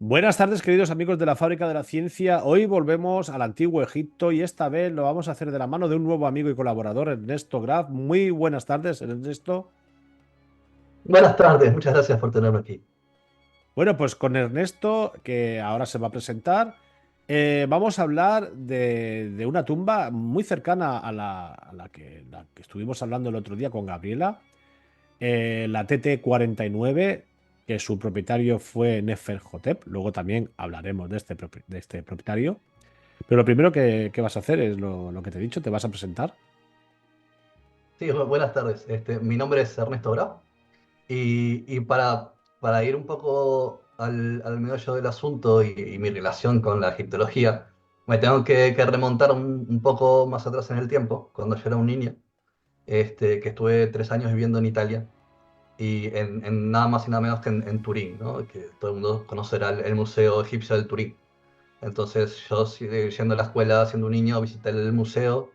Buenas tardes, queridos amigos de la Fábrica de la Ciencia. Hoy volvemos al antiguo Egipto y esta vez lo vamos a hacer de la mano de un nuevo amigo y colaborador, Ernesto Graf. Muy buenas tardes, Ernesto. Buenas tardes, muchas gracias por tenerme aquí. Bueno, pues con Ernesto, que ahora se va a presentar, vamos a hablar de una tumba muy cercana a la que estuvimos hablando el otro día con Gabriela, la TT-49, que su propietario fue Neferhotep. Luego también hablaremos de este propietario. Pero lo primero que vas a hacer es lo que te he dicho, te vas a presentar. Sí, buenas tardes. Mi nombre es Ernesto Grau y para ir un poco al meollo del asunto y mi relación con la egiptología, me tengo que remontar un poco más atrás en el tiempo, cuando yo era un niño, que estuve 3 años viviendo en Italia y en nada más y nada menos que en Turín, ¿no? Que todo el mundo conocerá el Museo Egipcio del Turín. Entonces yo, yendo a la escuela, siendo un niño, visité el museo.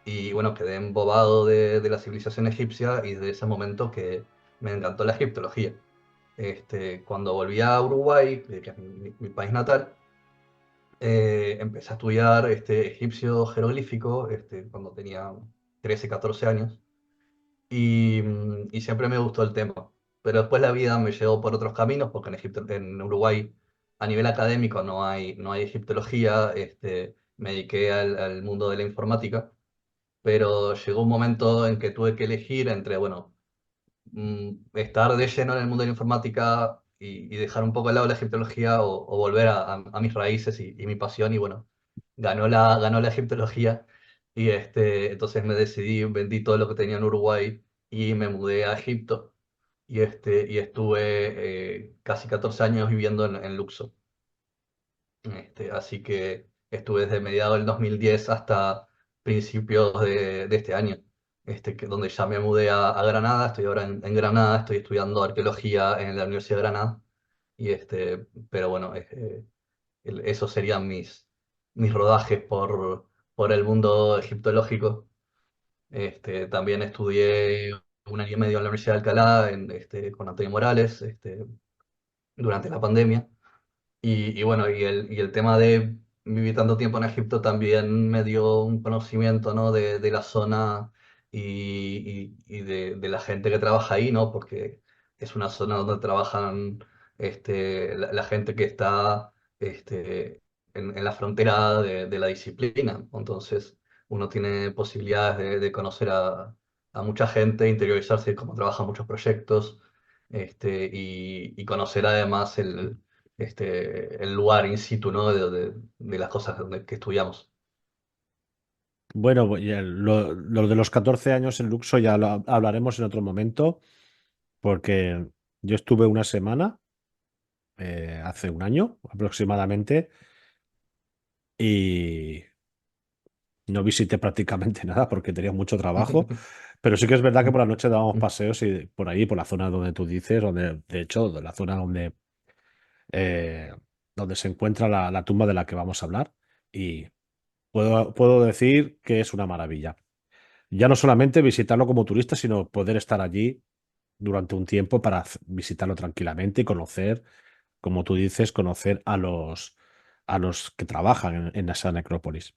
Y bueno, quedé embobado de la civilización egipcia y de ese momento que me encantó la egiptología. Cuando volví a Uruguay, que es mi país natal, empecé a estudiar egipcio jeroglífico cuando tenía 13 14 años y siempre me gustó el tema. Pero después la vida me llevó por otros caminos, porque en Uruguay a nivel académico no hay egiptología. Me dediqué al mundo de la informática, pero llegó un momento en que tuve que elegir entre, bueno, estar de lleno en el mundo de la informática y dejar un poco de lado la egiptología o volver a mis raíces y mi pasión, y bueno, ganó la egiptología. Y entonces me decidí, vendí todo lo que tenía en Uruguay y me mudé a Egipto y estuve casi 14 años viviendo en Luxor. Así que estuve desde mediados del 2010 hasta principios de este año, donde ya me mudé a Granada. Estoy ahora en Granada, estoy estudiando arqueología en la Universidad de Granada. Pero bueno, esos serían mis rodajes por el mundo egiptológico. También estudié un año y medio en la Universidad de Alcalá con Antonio Morales durante la pandemia. Y bueno, y el tema de vivir tanto tiempo en Egipto también me dio un conocimiento, ¿no? de la zona y de la gente que trabaja ahí, ¿no? Porque es una zona donde trabajan la gente que está en la frontera de la disciplina. Entonces, uno tiene posibilidades de conocer a mucha gente, interiorizarse de cómo trabajan muchos proyectos, y conocer además el lugar in situ, ¿no? De las cosas que estudiamos. Bueno, lo de los 14 años en Luxor ya lo hablaremos en otro momento, porque yo estuve una semana, hace un año aproximadamente, y no visité prácticamente nada porque tenía mucho trabajo, pero sí que es verdad que por la noche dábamos paseos y por ahí, por la zona donde tú dices, donde, de hecho, de la zona eh, donde se encuentra la tumba de la que vamos a hablar. Y puedo decir que es una maravilla. Ya no solamente visitarlo como turista, sino poder estar allí durante un tiempo para visitarlo tranquilamente y conocer, como tú dices, conocer a los que trabajan en esa necrópolis.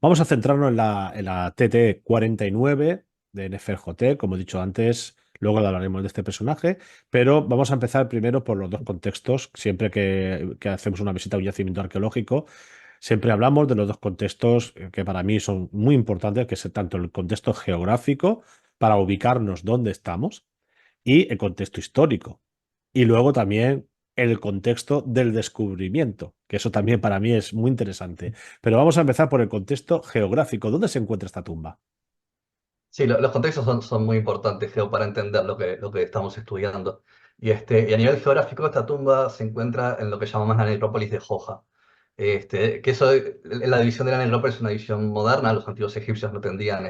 Vamos a centrarnos en la TT-49 de Neferhotep, como he dicho antes. Luego hablaremos de este personaje, pero vamos a empezar primero por los dos contextos. Siempre que hacemos una visita a un yacimiento arqueológico, siempre hablamos de los dos contextos que para mí son muy importantes, que es tanto el contexto geográfico para ubicarnos dónde estamos y el contexto histórico. Y luego también el contexto del descubrimiento, que eso también para mí es muy interesante. Pero vamos a empezar por el contexto geográfico. ¿Dónde se encuentra esta tumba? Sí, los contextos son muy importantes, Geo, para entender lo que estamos estudiando. Y a nivel geográfico, esta tumba se encuentra en lo que llamamos la necrópolis de Joja. Que eso, la división de la necrópolis es una división moderna. Los antiguos egipcios no tendrían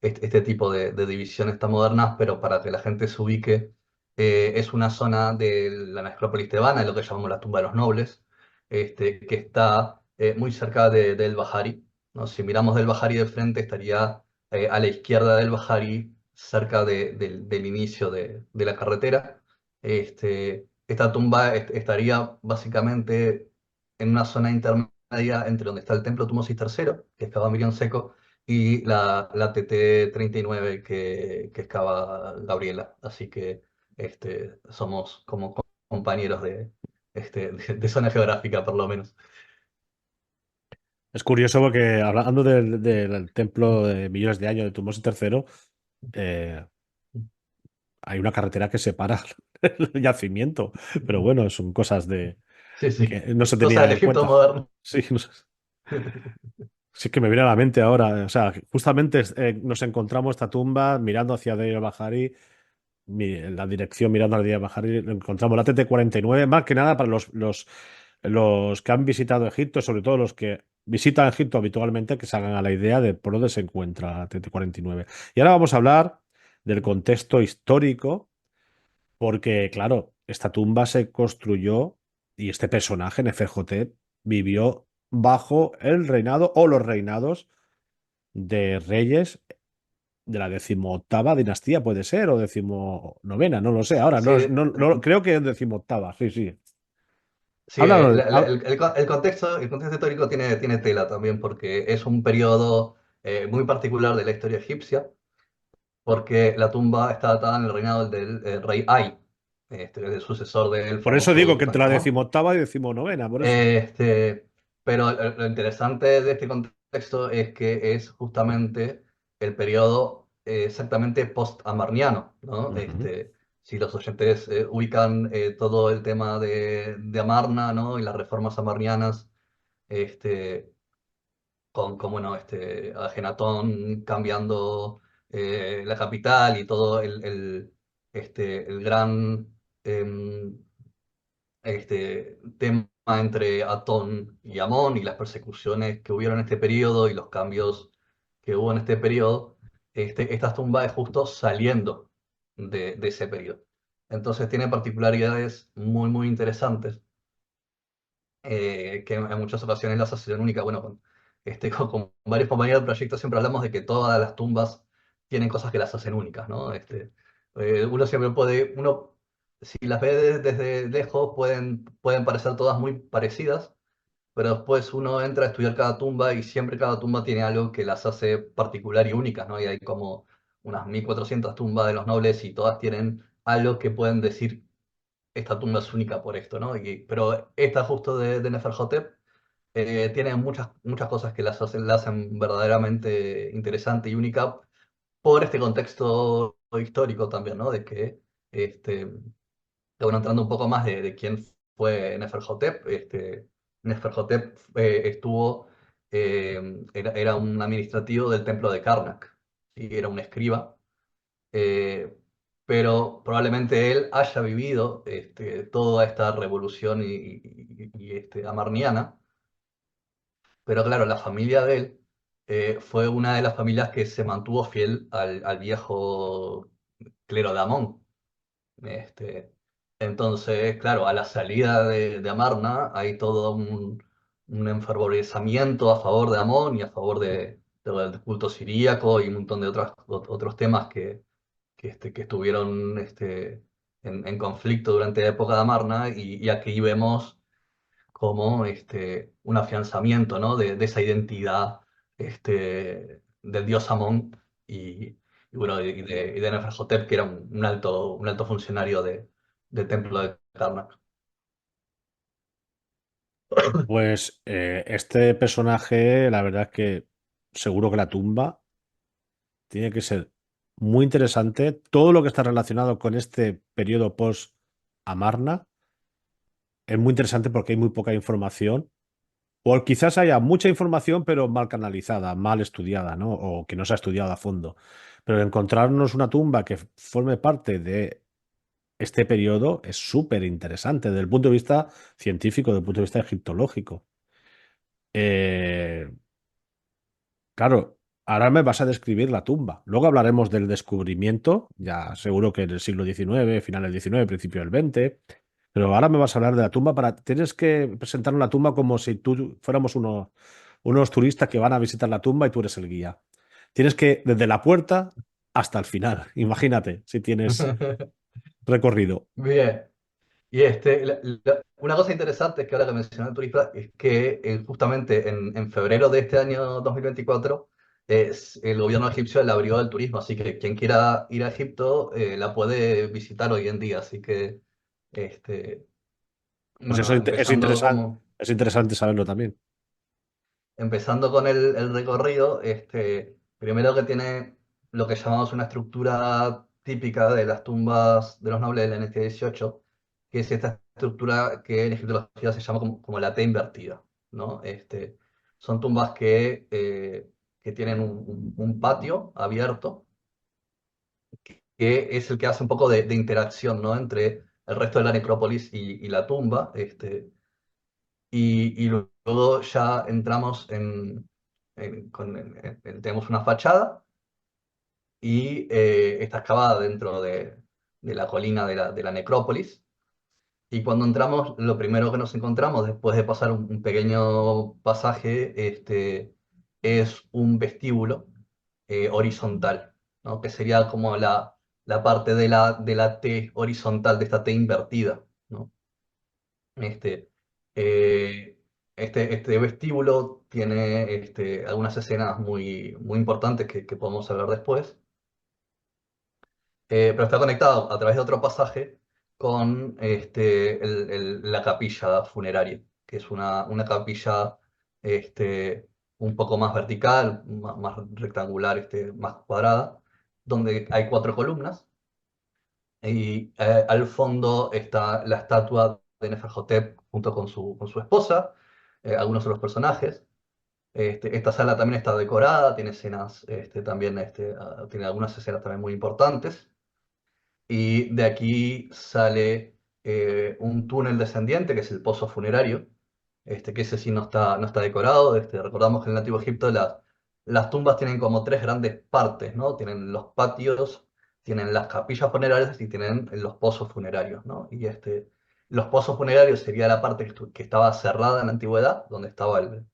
este tipo de divisiones tan modernas, pero para que la gente se ubique, es una zona de la necrópolis tebana, lo que llamamos la tumba de los nobles, que está muy cerca del Bahari, ¿no? Si miramos del Bahari de frente, estaría a la izquierda del Bahari, cerca del inicio de la carretera. esta tumba estaría básicamente en una zona intermedia entre donde está el templo Tutmosis III, que excava Miriam Seco, y la TT-39 que excava Gabriela. Así que somos como compañeros de zona geográfica, por lo menos. Es curioso porque hablando del templo de millones de años de Tutmosis III, eh, hay una carretera que separa el yacimiento. Pero bueno, son cosas de Sí, sí. que no se Cosa tenían del en Egipto cuenta. moderno. Sí, no sé. Sí que me viene a la mente ahora. O sea, justamente nos encontramos esta tumba mirando hacia Deir el-Bahari, en la dirección mirando a Deir el-Bahari, encontramos la TT-49, más que nada para los que han visitado Egipto, sobre todo los que visitan Egipto habitualmente, que se hagan a la idea de por dónde se encuentra la TT-49. Y ahora vamos a hablar del contexto histórico, porque, claro, esta tumba se construyó y este personaje, Neferhotep, vivió bajo el reinado o los reinados de reyes de la decimoctava dinastía, puede ser, o decimonovena, no lo sé. Ahora, Sí, creo que es decimoctava, sí, sí. sí, Háblanos. el contexto histórico tiene tela también, porque es un periodo muy particular de la historia egipcia, porque la tumba está datada en el reinado del rey Ay, el sucesor del Por eso famoso digo que entre la Tutankamón. decimoctava y decimonovena, por eso. Pero lo interesante de este contexto es que es justamente el periodo exactamente post-amarniano, ¿no? Ujú. Si los oyentes ubican todo el tema de Amarna, ¿no? Y las reformas amarnianas, este, con bueno, Ajenatón cambiando la capital y todo el gran em, tema entre Atón y Amón y las persecuciones que hubieron en este periodo y los cambios que hubo en este periodo, esta tumba es justo saliendo de ese periodo. Entonces tiene particularidades muy, muy interesantes que en muchas ocasiones las hacen única. Bueno, con varios compañeros del proyecto siempre hablamos de que todas las tumbas tienen cosas que las hacen únicas, ¿no? Uno siempre uno, si las ve desde lejos, pueden parecer todas muy parecidas, pero después uno entra a estudiar cada tumba y siempre cada tumba tiene algo que las hace particular y únicas, ¿no? Y hay como unas 1400 tumbas de los nobles y todas tienen algo que pueden decir esta tumba es única por esto, ¿no? Pero esta justo de Neferhotep tiene muchas, muchas cosas que la hacen verdaderamente interesante y única por este contexto histórico también, ¿no? Bueno, entrando un poco más de quién fue Neferhotep, Neferhotep era un administrativo del templo de Karnak, y era un escriba eh, pero probablemente él haya vivido toda esta revolución amarniana, pero claro, la familia de él fue una de las familias que se mantuvo fiel al viejo clero de Amón. Este, entonces, claro, a la salida de Amarna hay todo un enfervorizamiento a favor de Amón y a favor del culto siríaco y un montón de otros temas que estuvieron en conflicto durante la época de Amarna y aquí vemos como un afianzamiento, ¿no? de esa identidad del dios Amón y, y bueno, y de Neferhotep, que era un alto funcionario del templo de Karnak. Pues este personaje, la verdad es que seguro que la tumba tiene que ser muy interesante. Todo lo que está relacionado con este periodo post-Amarna es muy interesante porque hay muy poca información. O quizás haya mucha información, pero mal canalizada, mal estudiada, ¿no? O que no se ha estudiado a fondo. Pero encontrarnos una tumba que forme parte de este periodo es súper interesante desde el punto de vista científico, desde el punto de vista egiptológico. Eh, claro, ahora me vas a describir la tumba. Luego hablaremos del descubrimiento, ya seguro que en el siglo XIX, final del XIX, principio del XX. Pero ahora me vas a hablar de la tumba para. Tienes que presentar la tumba como si tú fuéramos unos turistas que van a visitar la tumba y tú eres el guía. Tienes que, desde la puerta hasta el final. Imagínate si tienes recorrido. Bien. Y una cosa interesante es que ahora que mencioné el turista es que justamente en febrero de este año 2024 el gobierno egipcio le abrió el turismo, así que quien quiera ir a Egipto la puede visitar hoy en día. Así que, este, Pues eso bueno, es interesante saberlo también. empezando con el recorrido, primero que tiene lo que llamamos una estructura típica de las tumbas de los nobles del NT18, que es esta estructura que en egiptología se llama como la T invertida, ¿no? Son tumbas que tienen un patio abierto, que es el que hace un poco de interacción, ¿no? Entre el resto de la necrópolis y la tumba. Y luego ya entramos tenemos una fachada y está excavada dentro de la colina de la necrópolis. Y cuando entramos, lo primero que nos encontramos después de pasar un pequeño pasaje, es un vestíbulo horizontal, ¿no? Que sería como la parte de la T horizontal, de esta T invertida, ¿no? Este, eh, este vestíbulo tiene algunas escenas muy, muy importantes que podemos hablar después, pero está conectado a través de otro pasaje con la capilla funeraria, que es una capilla un poco más vertical, más rectangular, más cuadrada, donde hay cuatro columnas y al fondo está la estatua de Neferhotep junto con su esposa, algunos de los personajes. Esta sala también está decorada, tiene escenas, también tiene algunas escenas también muy importantes. Y de aquí sale un túnel descendiente, que es el pozo funerario, que ese sí no está decorado. Recordamos que en el Antiguo Egipto las tumbas tienen como tres grandes partes, ¿no? Tienen los patios, tienen las capillas funerarias y tienen los pozos funerarios, ¿no? Y los pozos funerarios sería la parte que estaba cerrada en la antigüedad, donde estaba el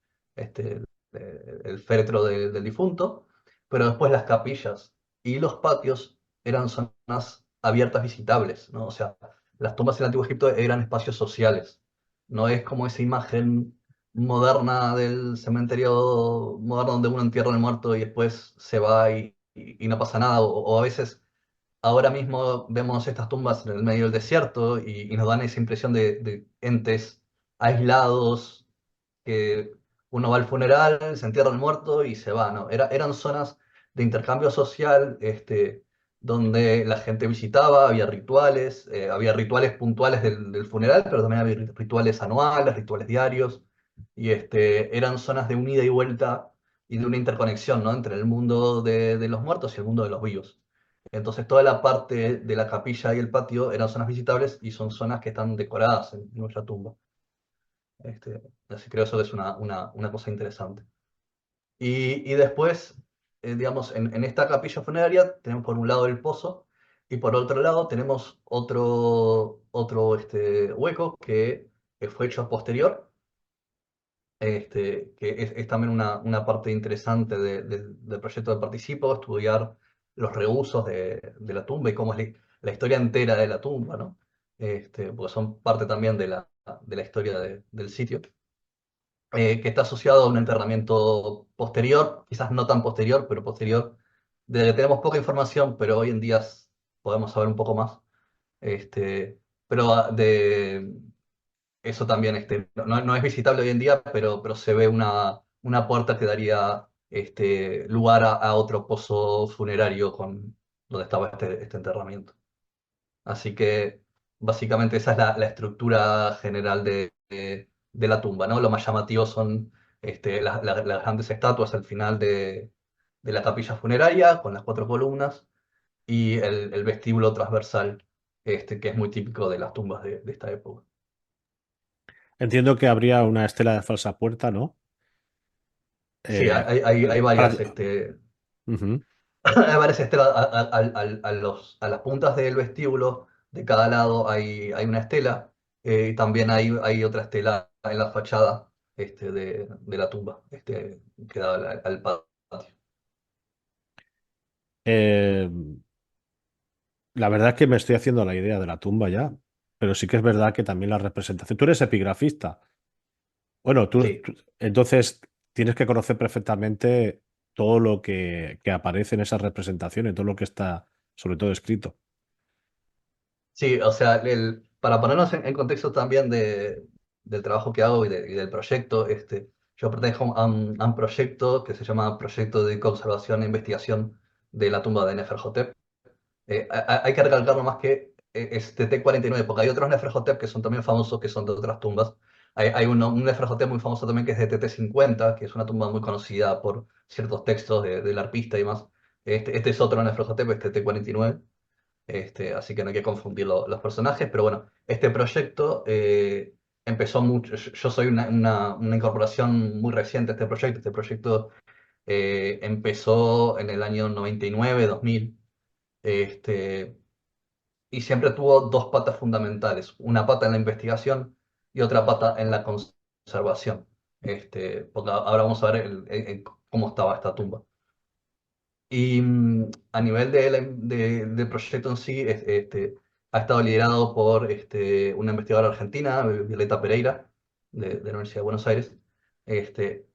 féretro del difunto, pero después las capillas y los patios eran zonas abiertas visitables, ¿no? O sea, las tumbas en el Antiguo Egipto eran espacios sociales. No es como esa imagen moderna del cementerio moderno donde uno entierra al muerto y después se va y no pasa nada. O a veces, ahora mismo vemos estas tumbas en el medio del desierto y nos dan esa impresión de entes aislados, que uno va al funeral, se entierra al muerto y se va, ¿no? Eran zonas de intercambio social, donde la gente visitaba, había rituales puntuales del funeral, pero también había rituales anuales, rituales diarios, y eran zonas de un ida y vuelta y de una interconexión, ¿no? Entre el mundo de los muertos y el mundo de los vivos. Entonces toda la parte de la capilla y el patio eran zonas visitables y son zonas que están decoradas en nuestra tumba. Así creo eso es una cosa interesante. Y después, digamos, en esta capilla funeraria tenemos por un lado el pozo y por otro lado tenemos otro hueco que fue hecho posterior, que es también una parte interesante del proyecto de Participo, estudiar los reusos de la tumba y cómo es la historia entera de la tumba, ¿no? Porque son parte también de la historia del sitio, que está asociado a un enterramiento posterior, quizás no tan posterior, pero posterior, de que tenemos poca información, pero hoy en día podemos saber un poco más. Pero eso también no es visitable hoy en día, pero se ve una puerta que daría lugar a otro pozo funerario donde estaba este enterramiento. Así que básicamente esa es la estructura general de la tumba, ¿no? Lo más llamativo son las grandes estatuas al final de la capilla funeraria, con las cuatro columnas, y el vestíbulo transversal, que es muy típico de las tumbas de esta época. Entiendo que habría una estela de falsa puerta, ¿no? Sí, Eh, hay varias, para- Ujú. hay varias estelas a las puntas del vestíbulo, de cada lado hay una estela, y también hay otra estela en la fachada de la tumba, que da al patio. Eh, la verdad es que me estoy haciendo la idea de la tumba ya. pero sí que es verdad que también la representación. Tú eres epigrafista. Bueno, Sí. entonces tienes que conocer perfectamente todo lo que aparece en esas representaciones, todo lo que está, sobre todo, escrito. Sí, o sea, para ponernos en contexto también del trabajo que hago y del proyecto, yo pertenezco a un proyecto que se llama Proyecto de Conservación e Investigación de la tumba de Neferhotep. Hay que recalcarlo más que es TT-49, porque hay otros Neferhotep que son también famosos, que son de otras tumbas. Hay un Neferhotep muy famoso también que es de TT-50, que es una tumba muy conocida por ciertos textos del arpista y más. Este es otro Neferhotep, es TT-49. Así que no hay que confundir los personajes, pero bueno, este proyecto empezó mucho, yo soy una incorporación muy reciente a este proyecto empezó en el año 99, 2000, este, y siempre tuvo dos patas fundamentales, una pata en la investigación y otra pata en la conservación, porque ahora vamos a ver cómo estaba esta tumba. Y a nivel del proyecto en sí, ha estado liderado por una investigadora argentina, Violeta Pereira, de la Universidad de Buenos Aires.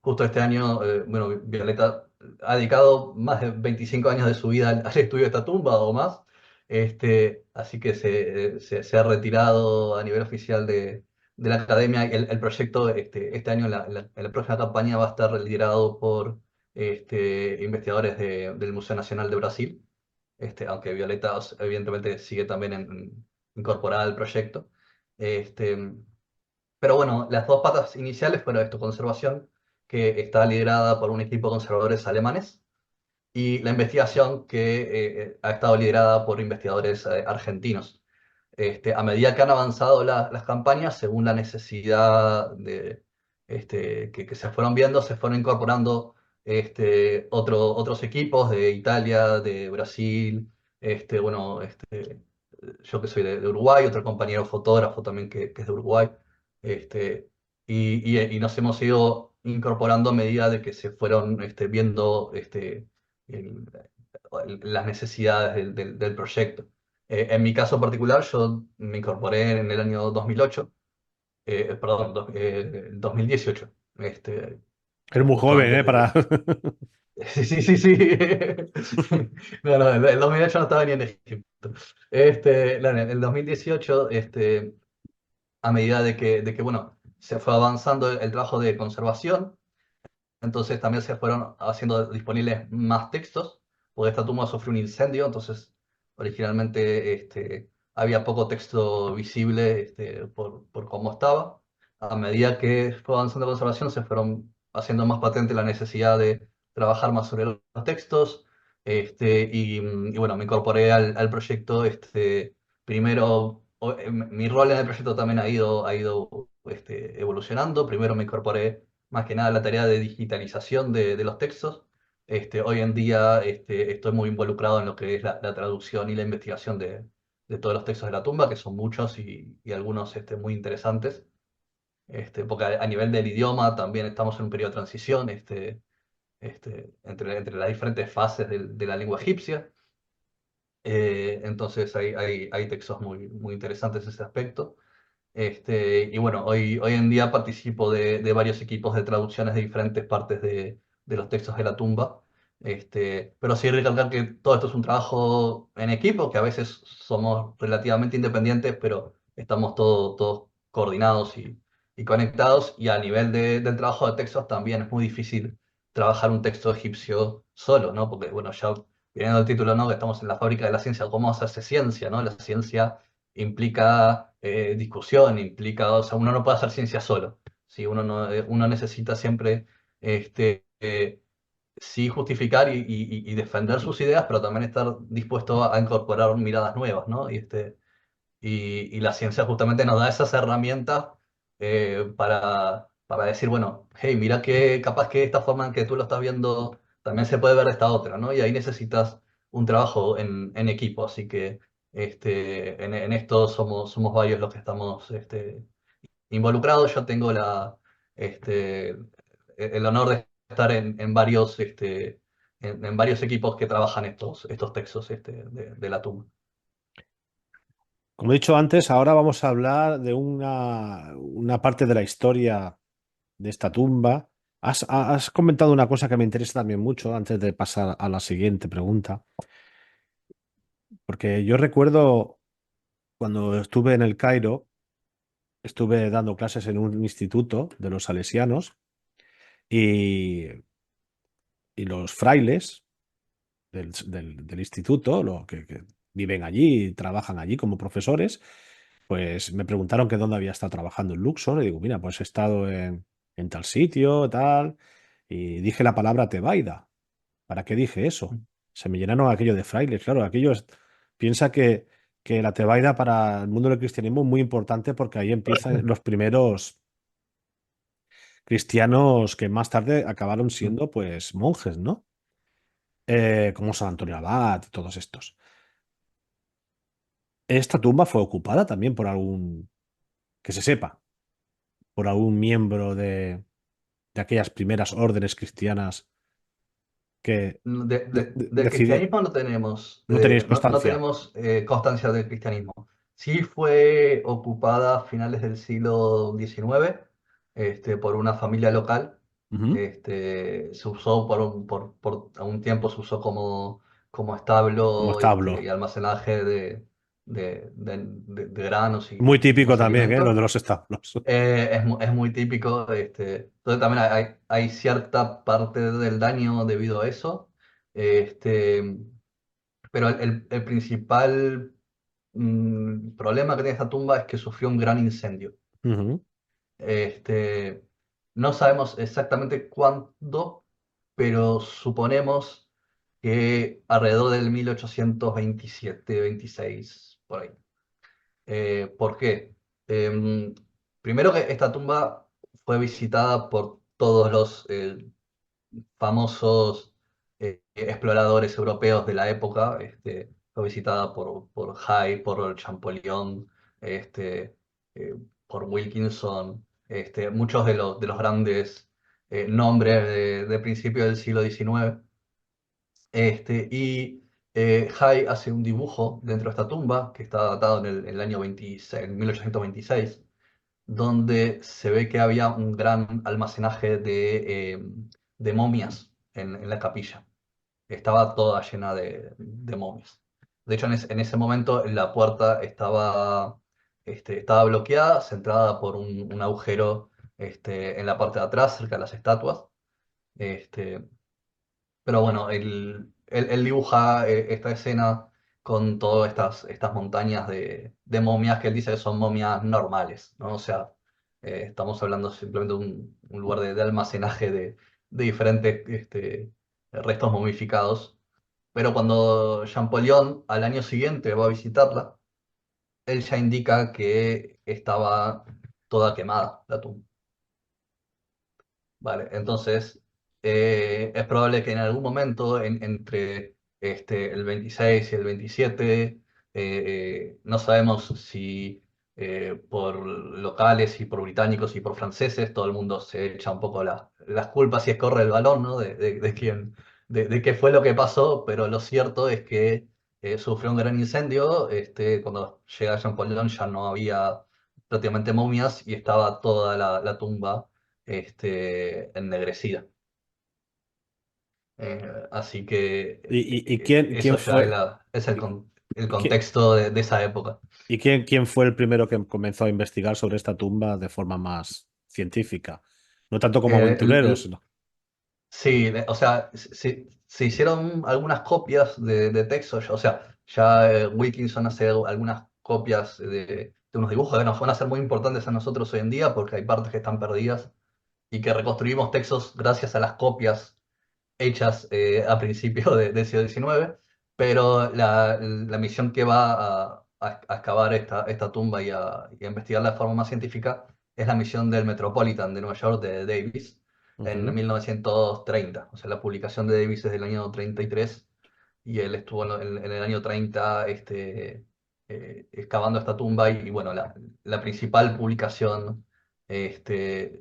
Justo este año, bueno, Violeta ha dedicado más de 25 años de su vida al estudio de esta tumba o más. Así que se ha retirado a nivel oficial de la academia. El proyecto este año, en la próxima campaña, va a estar liderado por investigadores del Museo Nacional de Brasil, aunque Violeta evidentemente sigue también incorporada al proyecto. Este, pero bueno, las dos patas iniciales fueron esto, conservación, que está liderada por un equipo de conservadores alemanes, y la investigación que ha estado liderada por investigadores argentinos. A medida que han avanzado las campañas, según la necesidad que se fueron viendo, se fueron incorporando otros equipos de Italia, de Brasil, bueno, yo que soy de Uruguay, otro compañero fotógrafo también que es de Uruguay, este, y nos hemos ido incorporando a medida de que se fueron viendo el- las necesidades del proyecto. En mi caso particular, yo me incorporé en el año 2008, perdón, 2018, Eres muy justo joven, antes ¿eh? Para... de... Sí, sí, sí, sí. No, no, el 2008 no estaba ni en Egipto. No, en el 2018, a medida de que, bueno, se fue avanzando el trabajo de conservación, entonces también se fueron haciendo disponibles más textos, porque esta tumba sufrió un incendio, entonces originalmente había poco texto visible por cómo estaba. A medida que fue avanzando la conservación, se fueron haciendo más patente la necesidad de trabajar más sobre los textos. Y bueno, me incorporé al proyecto. Primero, mi rol en el proyecto también ha ido evolucionando. Primero me incorporé más que nada la tarea de digitalización de los textos. Hoy en día estoy muy involucrado en lo que es la traducción y la investigación de todos los textos de la tumba, que son muchos y algunos muy interesantes. Porque a nivel del idioma también estamos en un periodo de transición entre las diferentes fases de la lengua egipcia. Entonces hay textos muy, muy interesantes en ese aspecto. Y bueno, hoy en día participo de varios equipos de traducciones de diferentes partes de los textos de la tumba. Pero sí recalcar que todo esto es un trabajo en equipo, que a veces somos relativamente independientes, pero estamos todos coordinados y conectados. Y a nivel del trabajo de textos también es muy difícil trabajar un texto egipcio solo, ¿no? Porque, bueno, ya viendo el título, ¿no? Que estamos en la fábrica de la ciencia, ¿cómo hacerse ciencia, ¿no? La ciencia implica discusión, implica, o sea, uno no puede hacer ciencia solo. ¿Sí? Uno necesita siempre sí justificar y defender sus ideas, pero también estar dispuesto a incorporar miradas nuevas, ¿no? Y la ciencia justamente nos da esas herramientas para decir, bueno, hey, mira que capaz que esta forma en que tú lo estás viendo también se puede ver de esta otra, ¿no? Y ahí necesitas un trabajo en equipo, así que en esto somos varios los que estamos involucrados. Yo tengo el honor de estar en varios, en varios equipos que trabajan estos textos de la tumba. Como he dicho antes, ahora vamos a hablar de una parte de la historia de esta tumba. Has comentado una cosa que me interesa también mucho antes de pasar a la siguiente pregunta, porque yo recuerdo cuando estuve en el Cairo, estuve dando clases en un instituto de los salesianos y, y los frailes del instituto, que viven allí y trabajan allí como profesores, pues me preguntaron que dónde había estado trabajando en Luxor y digo, mira, pues he estado en tal sitio, tal, y dije la palabra Tebaida. ¿Para qué dije eso? Se me llenaron aquello de frailes, claro, piensa que la Tebaida para el mundo del cristianismo es muy importante porque ahí empiezan los primeros cristianos que más tarde acabaron siendo pues monjes, ¿no? Como San Antonio Abad y todos estos. Esta tumba fue ocupada también por que se sepa, por algún miembro de aquellas primeras órdenes cristianas que Del decide, cristianismo no tenemos, no tenéis no constancia. tenemos constancia del cristianismo. Sí fue ocupada a finales del siglo XIX, por una familia local. Ujú. Se usó por a un tiempo se usó como Como establo, y establo. almacenaje de granos Muy y típico demás también, ¿eh? Lo alimentos. de los establos. Es muy típico. Entonces también hay cierta parte del daño debido a eso. Este, pero el principal problema que tiene esta tumba es que sufrió un gran incendio. Ujú. Este, no sabemos exactamente cuándo, pero suponemos que alrededor del 1827-26 por ahí. ¿Por qué? Em, Primero que esta tumba fue visitada por todos los famosos exploradores europeos de la época. Fue visitada por Hay, por Champollion, este, eh, por Wilkinson, muchos de los grandes nombres de principio del siglo XIX. Y Hay hace un dibujo dentro de esta tumba, que está datado en el año 26, en 1826, donde se ve que había un gran almacenaje de momias en la capilla. Estaba toda llena de momias. De hecho, en ese momento la puerta estaba bloqueada, centrada por un agujero en la parte de atrás, cerca de las estatuas. Este, pero bueno, él dibuja esta escena con todas estas montañas de momias que él dice que son momias normales, ¿no? O sea, estamos hablando simplemente de un lugar de almacenaje de diferentes restos momificados. Pero cuando Champollion al año siguiente va a visitarla, él ya indica que estaba toda quemada la tumba. Vale, entonces es probable que en algún momento entre el 26 y el 27, no sabemos si por locales y por británicos y por franceses, todo el mundo se echa un poco las culpas y escorre el balón, ¿no? De qué fue lo que pasó, pero lo cierto es que sufrió un gran incendio. Cuando llega Jean-Paul ya no había prácticamente momias y estaba toda la tumba ennegrecida. Así que ¿Y quién eso ya fue? es ¿Y, el y quién, contexto de esa época. quién fue el primero que comenzó a investigar sobre esta tumba de forma más científica? No tanto como Eh, el- aventureros, el- ¿no? sí, o sea, se hicieron algunas copias de texto. O sea, ya Wilkinson hace algunas copias de unos dibujos que nos van a ser muy importantes a nosotros hoy en día porque hay partes que están perdidas y que reconstruimos textos gracias a las copias hechas a principios del siglo XIX. Pero la misión que va a excavar esta tumba y a investigarla de forma más científica es la misión del Metropolitan de Nueva York de Davis en Ujú. 1930. O sea, la publicación de Davis es del año 33 y él estuvo en el año 30 excavando esta tumba y bueno, la principal publicación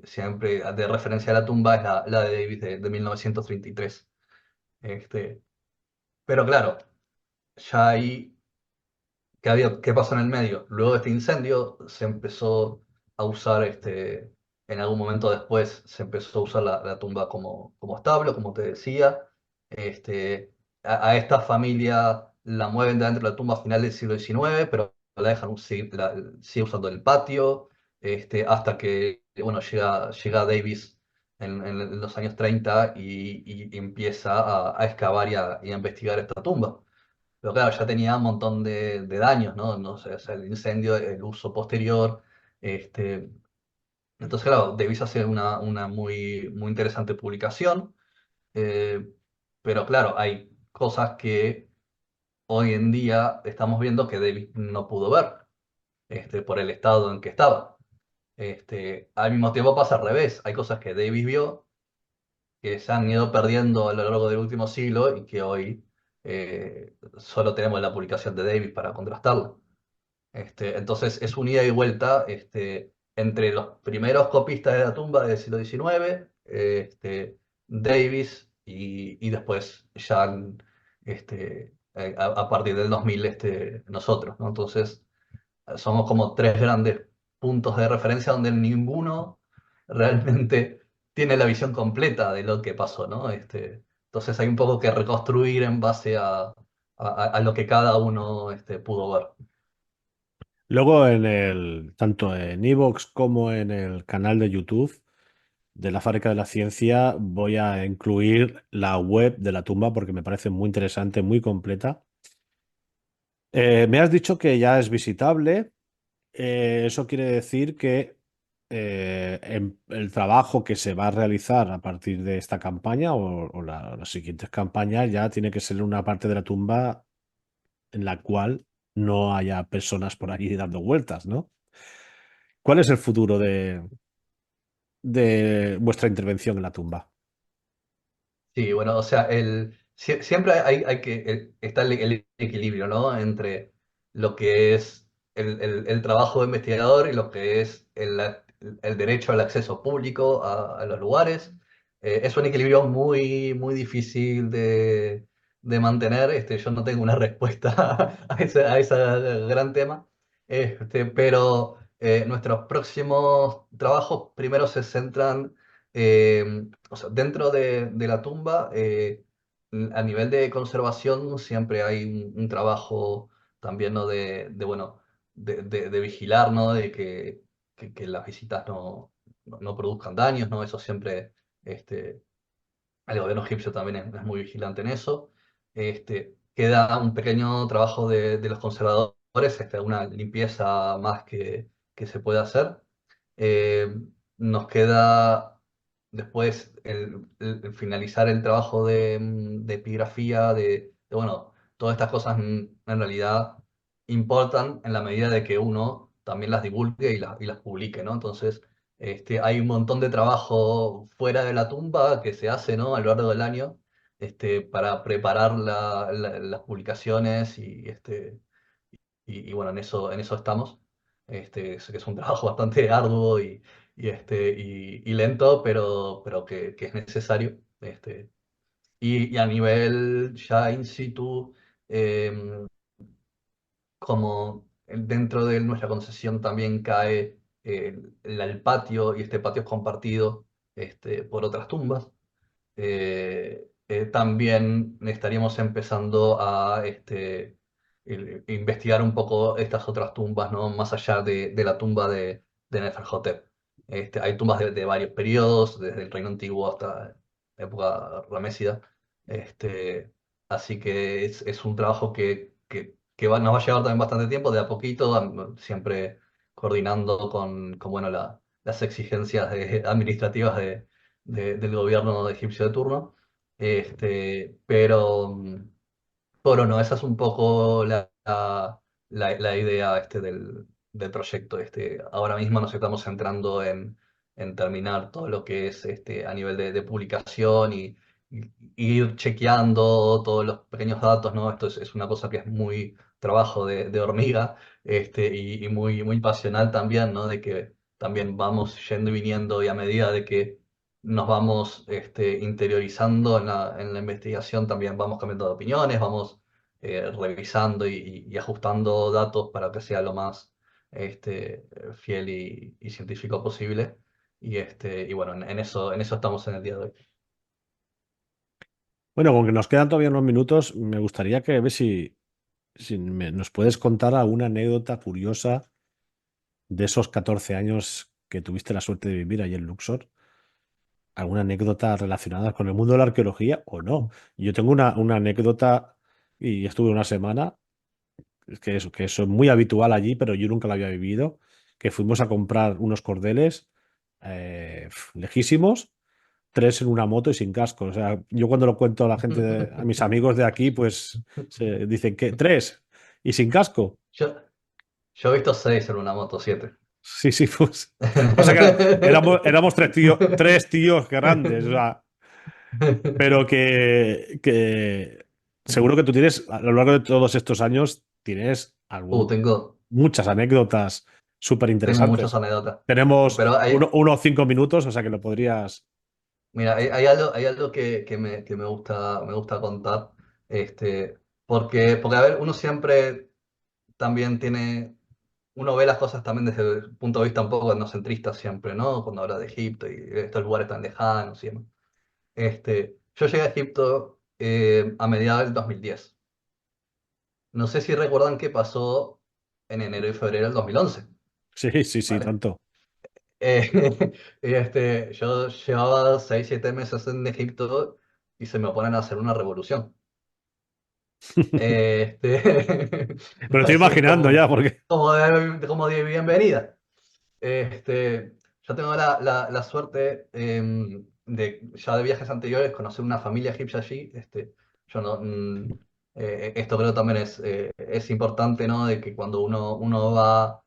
siempre de referencia a la tumba es la de Davis de 1933. Este, pero claro, ya ahí ¿qué pasó en el medio? Luego de este incendio se empezó a usar, en algún momento después se empezó a usar la tumba como establo, como te decía. A esta familia la mueven de dentro de la tumba a finales del siglo XIX, pero la dejan sigue usando el patio, hasta que bueno, llega Davis en los años 30 y empieza a excavar y a investigar esta tumba. Pero claro, ya tenía un montón de daños, ¿no? No sé, o sea, el incendio, el uso posterior. Este, entonces, claro, Davis hace una muy interesante publicación, eh, pero claro, hay cosas que hoy en día estamos viendo que Davis no pudo ver, por el estado en que estaba. Al mismo tiempo pasa al revés, hay cosas que Davis vio que se han ido perdiendo a lo largo del último siglo y que hoy solo tenemos la publicación de Davis para contrastarla. Entonces es un ida y vuelta, entre los primeros copistas de la tumba del siglo XIX, Davis y después ya, a partir del 2000, nosotros, ¿no? Entonces somos como tres grandes puntos de referencia donde ninguno realmente tiene la visión completa de lo que pasó, ¿no? Entonces hay un poco que reconstruir en base a lo que cada uno, pudo ver. Luego tanto en iVoox como en el canal de YouTube de la Fábrica de la Ciencia voy a incluir la web de la tumba porque me parece muy interesante, muy completa. Me has dicho que ya es visitable. Eso quiere decir que el trabajo que se va a realizar a partir de esta campaña o las siguientes campañas ya tiene que ser una parte de la tumba en la cual no haya personas por allí dando vueltas, ¿no? ¿Cuál es el futuro de vuestra intervención en la tumba? Sí, bueno, o sea, siempre hay que está el equilibrio, ¿no? Entre lo que es el trabajo de investigador y lo que es el derecho al acceso público a los lugares. Es un equilibrio muy difícil de mantener. Yo no tengo una respuesta a ese gran tema. Pero nuestros próximos trabajos primero se centran, o sea, dentro de la tumba, a nivel de conservación siempre hay un trabajo también, ¿no? Bueno, de vigilar, ¿no? De que las visitas no produzcan daños, ¿no? Eso siempre, este, el gobierno egipcio también es muy vigilante en eso. Queda un pequeño trabajo de los conservadores, una limpieza más que se puede hacer. Eh, Nos queda después el finalizar el trabajo de epigrafía, bueno, todas estas cosas, en realidad importan en la medida de que uno también las divulgue y las publique, ¿no? Entonces, hay un montón de trabajo fuera de la tumba que se hace, ¿no? A lo largo del año, para preparar las publicaciones y bueno, en eso estamos. Sé que es un trabajo bastante arduo y lento, pero que es necesario. Y a nivel ya in situ, em, como dentro de nuestra concesión también cae el patio, y este patio es compartido, por otras tumbas. También estaríamos empezando a, investigar un poco estas otras tumbas, ¿no? Más allá de la tumba de Neferhotep. Hay tumbas de varios periodos, desde el Reino Antiguo hasta la época ramésida. Este, Así que es un trabajo que nos va a llevar también bastante tiempo, de a poquito, siempre coordinando con bueno, las exigencias administrativas del gobierno egipcio de turno. Pero no, esa es un poco la idea, del proyecto. Ahora mismo nos estamos centrando en terminar todo lo que es, a nivel de publicación y ir chequeando todos los pequeños datos, ¿no? Esto es una cosa que es muy trabajo de hormiga, y muy pasional también, ¿no? De que también vamos yendo y viniendo, y a medida de que nos vamos, interiorizando en la investigación, también vamos cambiando de opiniones, vamos, revisando y ajustando datos para que sea lo más fiel y científico posible. Y bueno, en eso estamos en el día de hoy. Bueno, con que nos quedan todavía unos minutos, me gustaría que ver si nos puedes contar alguna anécdota curiosa de esos 14 años que tuviste la suerte de vivir allí en Luxor. ¿Alguna anécdota relacionada con el mundo de la arqueología o no? Yo tengo una anécdota y estuve una semana, es que eso es muy habitual allí, pero yo nunca la había vivido, que fuimos a comprar unos cordeles lejísimos, tres en una moto y sin casco. O sea, yo cuando lo cuento a la gente, a mis amigos de aquí, pues se dicen que tres y sin casco. Yo, yo he visto 6 en una moto, 7. Sí, sí, pues. Pasa que éramos tres tíos grandes, o sea, pero que seguro que tú tienes, a lo largo de todos estos años, tienes Tengo, muchas anécdotas súper tengo muchas interesantes. anécdotas. Tenemos Pero unos 5 minutos, o sea que lo podrías. mira, hay algo que me gusta contar. Porque, a ver, uno siempre también tiene, uno ve las cosas también desde el punto de vista un poco etnocentrista siempre, ¿no? Cuando habla de Egipto y estos lugares tan lejanos y demás. Yo llegué a Egipto a mediados del 2010. No sé si recuerdan qué pasó en enero y febrero del 2011, Sí, sí, sí, ¿vale? tanto. Eh, yo llevaba 6 7 meses en Egipto y se me oponen a hacer una revolución. Me lo estoy Así imaginando ya, porque. como de bienvenida. Yo tengo la suerte de, ya de viajes anteriores, conocer una familia egipcia allí. Yo no, esto creo también es importante, ¿no? De que cuando uno va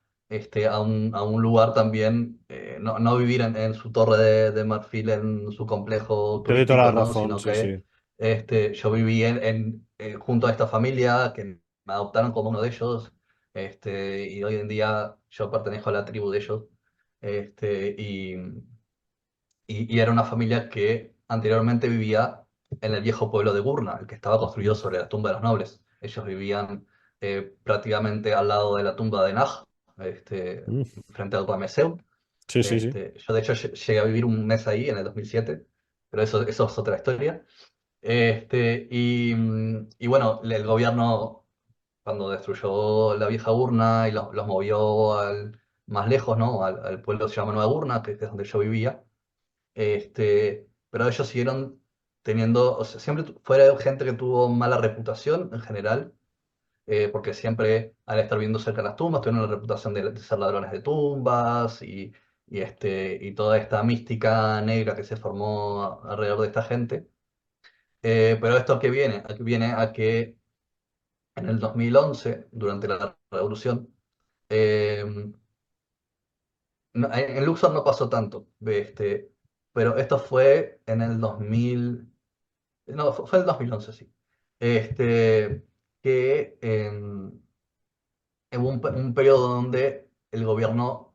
a un lugar también, no vivir en su torre de marfil, en su complejo Te doy toda la turístico, ¿no? razón, Sino sí, que sí. yo viví junto a esta familia que me adoptaron como uno de ellos. Y hoy en día yo pertenezco a la tribu de ellos. Este, y, y era una familia que anteriormente vivía en el viejo pueblo de Gurna, el que estaba construido sobre la tumba de los nobles. Ellos vivían prácticamente al lado de la tumba de Naj, Mm, frente al Rameseu. sí, sí, sí. Yo de hecho llegué a vivir un mes ahí en el 2007, pero eso es otra historia. Y bueno, el gobierno, cuando destruyó la vieja urna y los movió más lejos, ¿no? Al pueblo que se llama Nueva Urna, que es donde yo vivía. Pero ellos siguieron teniendo, o sea, siempre fue gente que tuvo mala reputación en general, porque siempre al estar viendo cerca de las tumbas tuvieron la reputación de ser ladrones de tumbas y toda esta mística negra que se formó alrededor de esta gente. Pero esto que viene, aquí viene a que en el 2011, durante la revolución, eh, en Luxor no pasó tanto, pero esto fue en el 2000, no, fue en el 2011, sí. Este, que hubo un periodo donde el gobierno,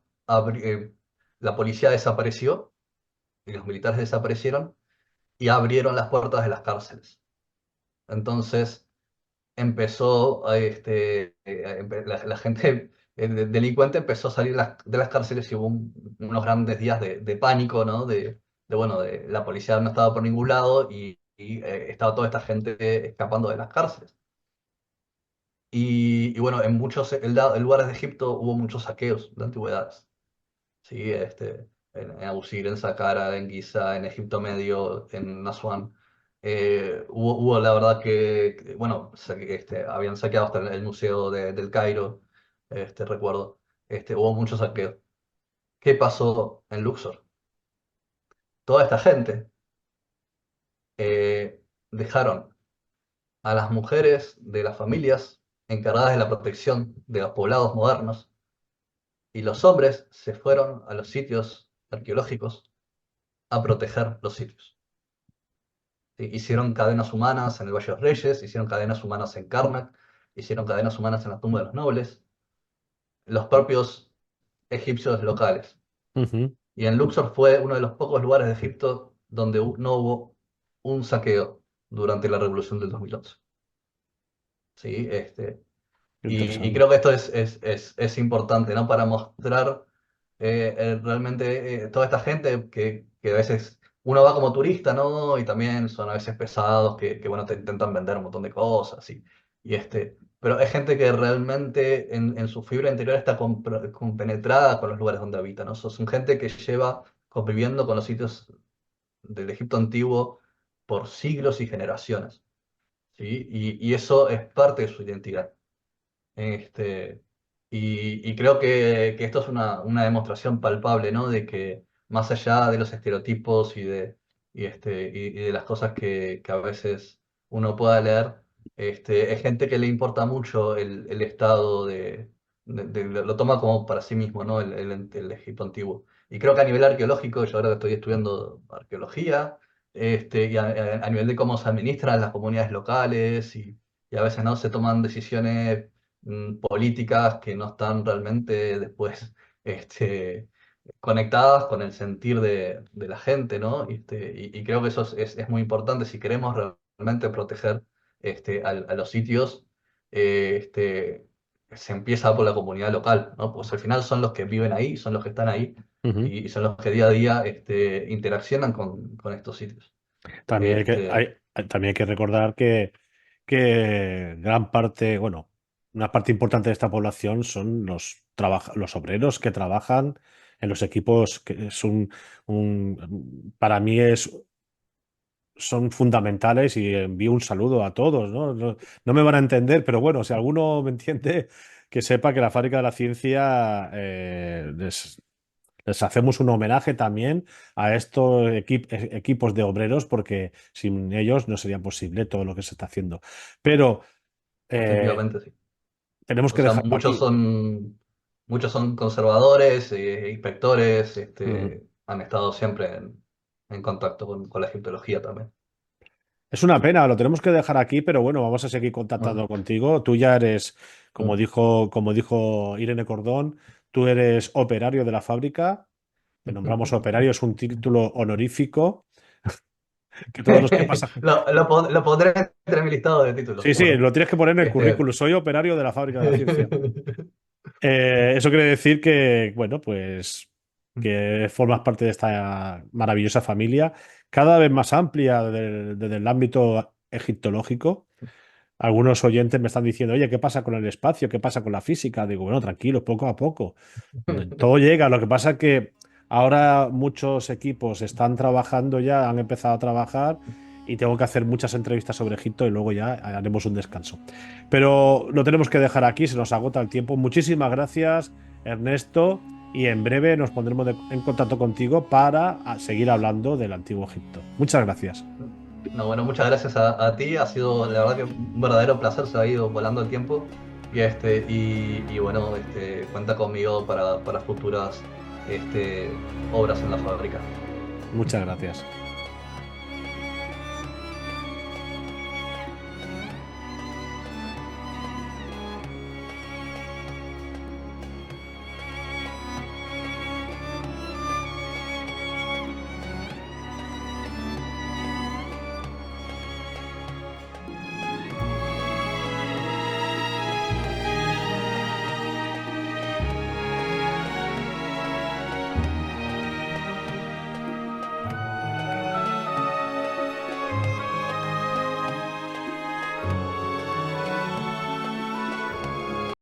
la policía desapareció y los militares desaparecieron y abrieron las puertas de las cárceles. Entonces, empezó la gente delincuente empezó a salir de las cárceles y hubo unos grandes días de pánico, ¿no? Bueno, la policía no estaba por ningún lado y estaba toda esta gente escapando de las cárceles. Y bueno, en muchos en lugares de Egipto hubo muchos saqueos de antigüedades. Sí, en Abusir, en Saqqara, en Giza, en Egipto Medio, en Asuán. Hubo la verdad bueno, habían saqueado hasta el museo del Cairo, recuerdo. Hubo muchos saqueos. ¿Qué pasó en Luxor? Toda esta gente dejaron a las mujeres de las familias encargadas de la protección de los poblados modernos y los hombres se fueron a los sitios arqueológicos a proteger los sitios. Hicieron cadenas humanas en el Valle de los Reyes, hicieron cadenas humanas en Karnak, hicieron cadenas humanas en la tumba de los nobles, los propios egipcios locales. Ujú. Y en Luxor fue uno de los pocos lugares de Egipto donde no hubo un saqueo durante la revolución del 2011. ¿sí? Y Interesante. creo que esto es importante, ¿no? Para mostrar realmente toda esta gente que a veces uno va como turista, ¿no? Y también son a veces pesados, bueno, te intentan vender un montón de cosas. Pero es gente que realmente en su fibra interior está compenetrada con los lugares donde habita, ¿no? Son gente que lleva conviviendo con los sitios del Egipto antiguo por siglos y generaciones, ¿sí? Y eso es parte de su identidad. Este, y creo que esto es una demostración palpable, ¿no? De que más allá de los estereotipos y de las cosas que a veces uno pueda leer, es gente que le importa mucho el estado lo toma como para sí mismo, ¿no? El Egipto antiguo. Y creo que a nivel arqueológico, yo ahora estoy estudiando arqueología, y a nivel de cómo se administran las comunidades locales y a veces no se toman decisiones políticas que no están realmente después este, conectadas con el sentir de la gente, ¿no? Y creo que eso es muy importante si queremos realmente proteger a los sitios. Se empieza por la comunidad local, ¿no? Pues al final son los que viven ahí, son los que están ahí Ujú. y son los que día a día interaccionan con estos sitios. También Este, también hay que recordar que gran parte, bueno, una parte importante de esta población son los obreros que trabajan en los equipos, que es para mí son fundamentales y envío un saludo a todos, ¿no? No me van a entender, pero bueno, si alguno me entiende, que sepa que la Fábrica de la Ciencia les hacemos un homenaje también a estos equipos de obreros, porque sin ellos no sería posible todo lo que se está haciendo. Pero eh, Efectivamente, sí. tenemos O que sea, dejarlo aquí. muchos son conservadores, inspectores, Ujú. han estado siempre en contacto con la egiptología también. Es una pena, lo tenemos que dejar aquí, pero bueno, vamos a seguir Ujú, contactando contigo. Tú ya eres, ujú. como dijo Irene Cordón, tú eres operario de la fábrica. Te nombramos operario, es un título honorífico que todos los que pasan. Lo pondré entre mi listado de títulos, Sí, sí, seguro. lo tienes que poner en el Este... currículum. Soy operario de la Fábrica de la Ciencia. Eso quiere decir que, bueno, pues que formas parte de esta maravillosa familia, cada vez más amplia desde el ámbito egiptológico. Algunos oyentes me están diciendo, oye, ¿qué pasa con el espacio? ¿Qué pasa con la física? Digo, bueno, tranquilo, poco a poco. Todo llega. Lo que pasa es que ahora muchos equipos están trabajando ya, han empezado a trabajar y tengo que hacer muchas entrevistas sobre Egipto y luego ya haremos un descanso. Pero lo tenemos que dejar aquí, se nos agota el tiempo. Muchísimas gracias, Ernesto, y en breve nos pondremos en contacto contigo para seguir hablando del antiguo Egipto. Muchas gracias. No, bueno, muchas gracias a ti. Ha sido la verdad que un verdadero placer. Se ha ido volando el tiempo. Y bueno, cuenta conmigo para futuras obras en la fábrica. Muchas gracias.